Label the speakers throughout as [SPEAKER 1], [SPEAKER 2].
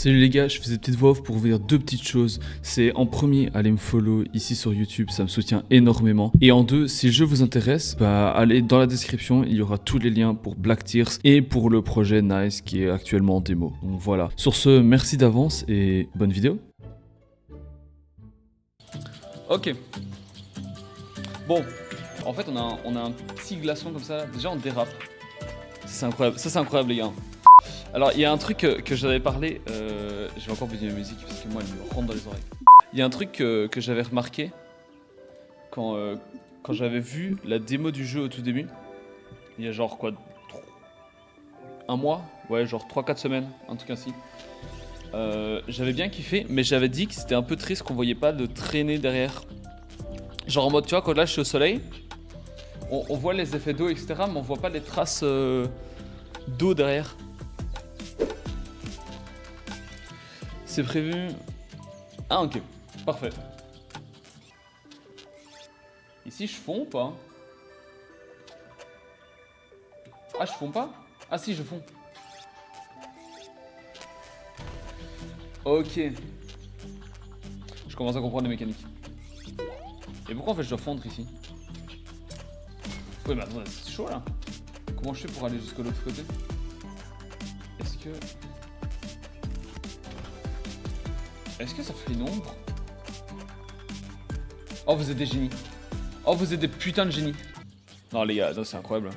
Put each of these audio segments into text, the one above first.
[SPEAKER 1] Salut les gars, je faisais une petite voix off pour vous dire deux petites choses. C'est en premier, allez me follow ici sur YouTube, ça me soutient énormément. Et en deux, si le jeu vous intéresse, bah allez dans la description, il y aura tous les liens pour Black Tears et pour le projet Nice qui est actuellement en démo. Donc voilà. Sur ce, merci d'avance et bonne vidéo. Ok. Bon, en fait on a un petit glaçon comme ça. Déjà on dérape. C'est incroyable. Ça c'est incroyable les gars. Alors, il y a un truc que j'avais parlé, je vais encore baisser la musique parce que moi elle me rentre dans les oreilles. Il y a un truc que j'avais remarqué quand j'avais vu la démo du jeu au tout début. Il y a genre quoi, un mois? Ouais, genre 3-4 semaines, un truc ainsi. J'avais bien kiffé, mais j'avais dit que c'était un peu triste qu'on voyait pas de traîner derrière. Genre en mode, tu vois, quand là je suis au soleil, on voit les effets d'eau, etc., mais on voit pas les traces d'eau derrière. C'est prévu. Ah, ok, parfait. Ici, je fonds ou pas? Ah, je fonds pas? Ah, si, je fonds. Ok. Je commence à comprendre les mécaniques. Et pourquoi en fait je dois fondre ici? Ouais, mais attends, c'est chaud là. Comment je fais pour aller jusqu'à l'autre côté? Est-ce que ça fait une ombre? Oh, vous êtes des génies. Oh, vous êtes des putains de génies. Non, les gars, c'est incroyable.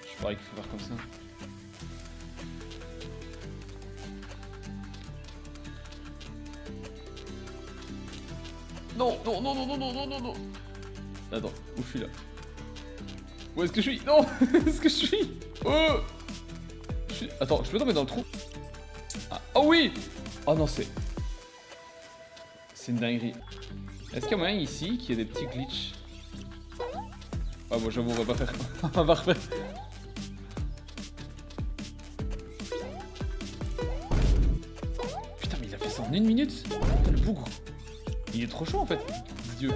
[SPEAKER 1] Je parie qu'il faut faire comme ça. Non, non, non, non, non, non, non, non, non. Attends, où je suis là? Où est-ce que je suis? Non. Où est-ce que je suis? Oh, attends, je peux tomber dans le trou? Ah, oh oui. Oh non, c'est une dinguerie. Est-ce qu'il y a moyen ici qu'il y ait des petits glitches? Ah bon, j'avoue, on va pas faire. On va refaire. Putain, mais il a fait ça en 1 minute. Putain, le bougre. Il est trop chaud en fait. Dieu.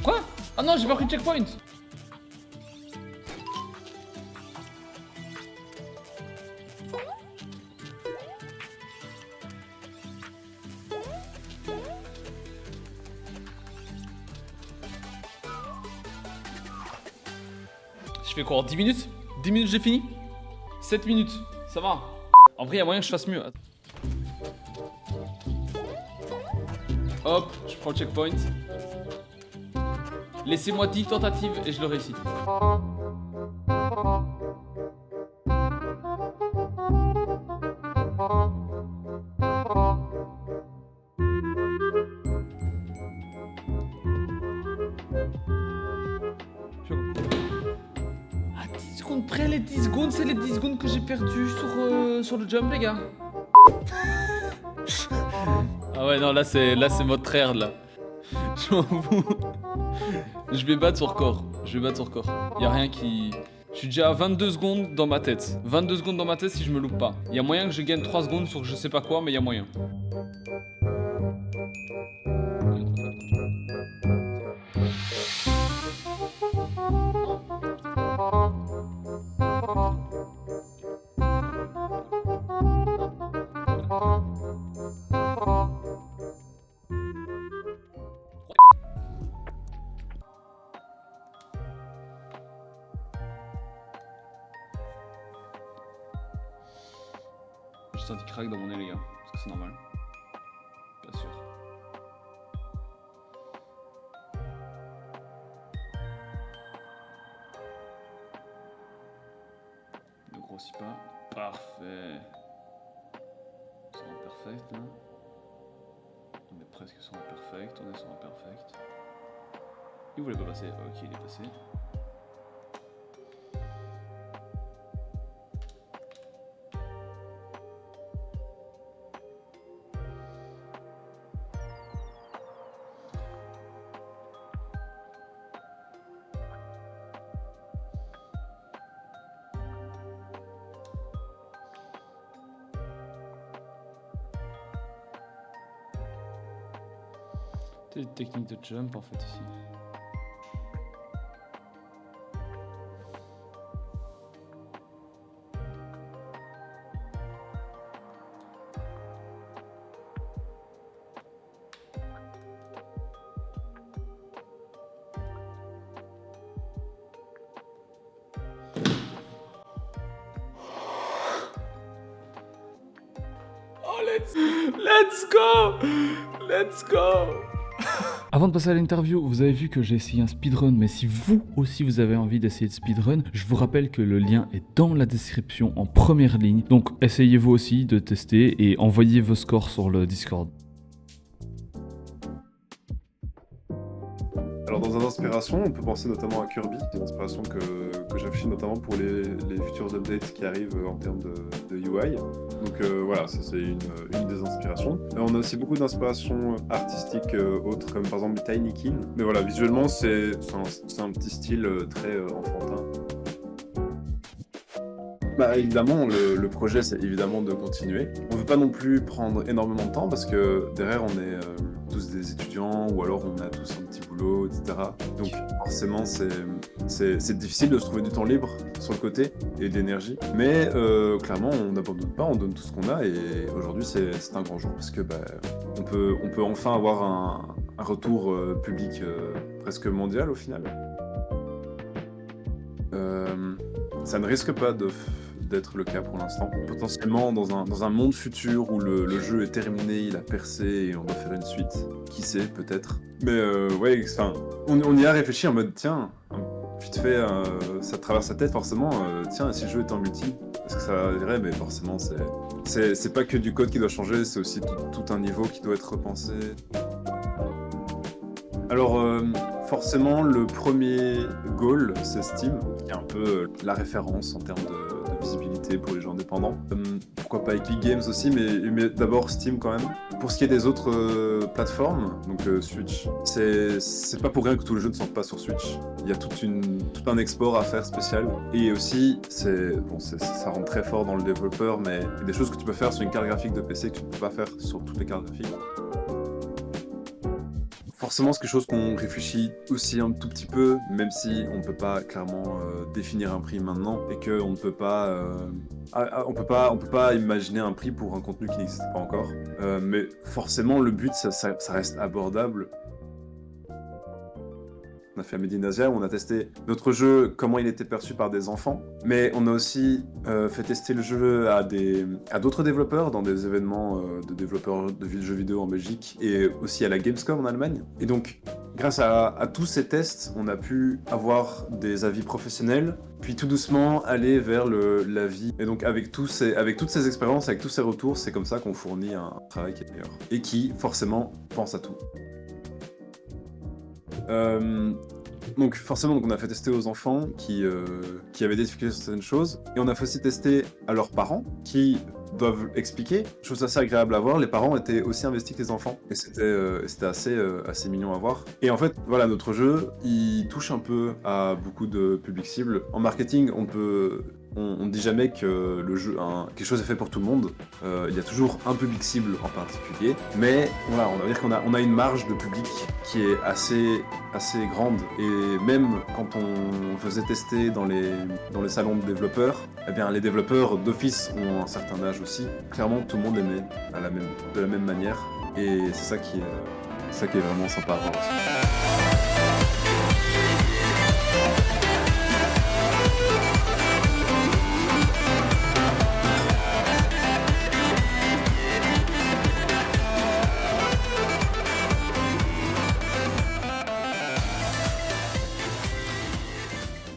[SPEAKER 1] Quoi? Ah non, j'ai pas pris de checkpoint. Je fais quoi en 10 minutes? 10 minutes j'ai fini? 7 minutes, ça va. En vrai, il y a moyen que je fasse mieux. Hop, je prends le checkpoint. Laissez-moi 10 tentatives et je le réussis. À 10 secondes près, les 10 secondes, c'est les 10 secondes que j'ai perdu sur le jump, les gars. Ah ouais, non, là c'est mode trerd, là. Je m'en fous. Je vais battre son record. Y'a rien qui... Je suis déjà à 22 secondes dans ma tête. 22 secondes dans ma tête si je me loupe pas. Y'a moyen que je gagne 3 secondes sur je sais pas quoi, mais y'a moyen. J'ai senti crack dans mon nez, les gars. Est-ce que c'est normal? Pas sûr. Ne grossis pas. Parfait. C'est imperfect, là. On est presque sur imperfect. On est sur imperfect. Il voulait pas passer. Ok, il est passé. C'est une technique de jump en fait ici. Oh, let's go! Let's go! Avant de passer à l'interview, vous avez vu que j'ai essayé un speedrun, mais si vous aussi vous avez envie d'essayer de speedrun, je vous rappelle que le lien est dans la description en première ligne. Donc essayez vous aussi de tester et envoyez vos scores sur le Discord.
[SPEAKER 2] Alors dans les inspirations, on peut penser notamment à Kirby, c'est une inspiration que j'affiche notamment pour les futurs updates qui arrivent en termes de UI. Donc voilà, ça c'est une des inspirations. On a aussi beaucoup d'inspirations artistiques autres, comme par exemple Tiny Kin. Mais voilà, visuellement c'est un petit style très enfantin. Bah évidemment, le projet c'est évidemment de continuer. On veut pas non plus prendre énormément de temps parce que derrière on est tous des étudiants ou alors on a tous un petit boulot, etc. Donc forcément c'est difficile de se trouver du temps libre sur le côté et d'énergie. Mais clairement on n'abandonne pas, on donne tout ce qu'on a et aujourd'hui c'est un grand jour parce que on peut enfin avoir un retour public presque mondial au final. Ça ne risque pas d'être le cas pour l'instant. Potentiellement dans un monde futur où le jeu est terminé, il a percé et on doit faire une suite. Qui sait, peut-être. Mais ouais, enfin, on y a réfléchi en mode tiens, vite fait, ça traverse la tête forcément, tiens, si le jeu est en multi, est-ce que ça irait? Mais forcément, c'est pas que du code qui doit changer, c'est aussi tout un niveau qui doit être repensé. Alors, forcément, le premier goal, c'est Steam, qui est un peu la référence en termes de visibilité pour les jeux indépendants. Pourquoi pas Epic Games aussi, mais d'abord Steam quand même. Pour ce qui est des autres plateformes, donc Switch, c'est pas pour rien que tous les jeux ne sont pas sur Switch. Il y a tout un export à faire spécial. Et aussi, ça rentre très fort dans le développeur, mais il y a des choses que tu peux faire sur une carte graphique de PC que tu ne peux pas faire sur toutes les cartes graphiques. Forcément, c'est quelque chose qu'on réfléchit aussi un tout petit peu, même si on ne peut pas clairement définir un prix maintenant et qu'on ne peut pas, on peut pas imaginer un prix pour un contenu qui n'existe pas encore. Mais forcément, le but, ça reste abordable. On a fait à Medinasia où on a testé notre jeu, comment il était perçu par des enfants, mais on a aussi fait tester le jeu à d'autres développeurs dans des événements de développeurs de jeux vidéo en Belgique et aussi à la Gamescom en Allemagne. Et donc, grâce à tous ces tests, on a pu avoir des avis professionnels, puis tout doucement aller vers l'avis. Et donc avec toutes ces expériences, avec tous ces retours, c'est comme ça qu'on fournit un travail qui est meilleur et qui forcément pense à tout. Donc forcément, on a fait tester aux enfants qui avaient des difficultés sur certaines choses, et on a fait aussi tester à leurs parents qui doivent expliquer. Chose assez agréable à voir, les parents étaient aussi investis que les enfants, et c'était assez mignon à voir. Et en fait, voilà, notre jeu, il touche un peu à beaucoup de publics cibles. En marketing, on ne dit jamais que quelque chose est fait pour tout le monde. Il y a toujours un public cible en particulier, mais voilà, on va dire qu'on a une marge de public qui est assez grande. Et même quand on faisait tester dans les salons de développeurs, eh bien les développeurs d'office ont un certain âge aussi. Clairement, tout le monde est né de la même manière, et c'est ça qui est vraiment sympa à voir aussi.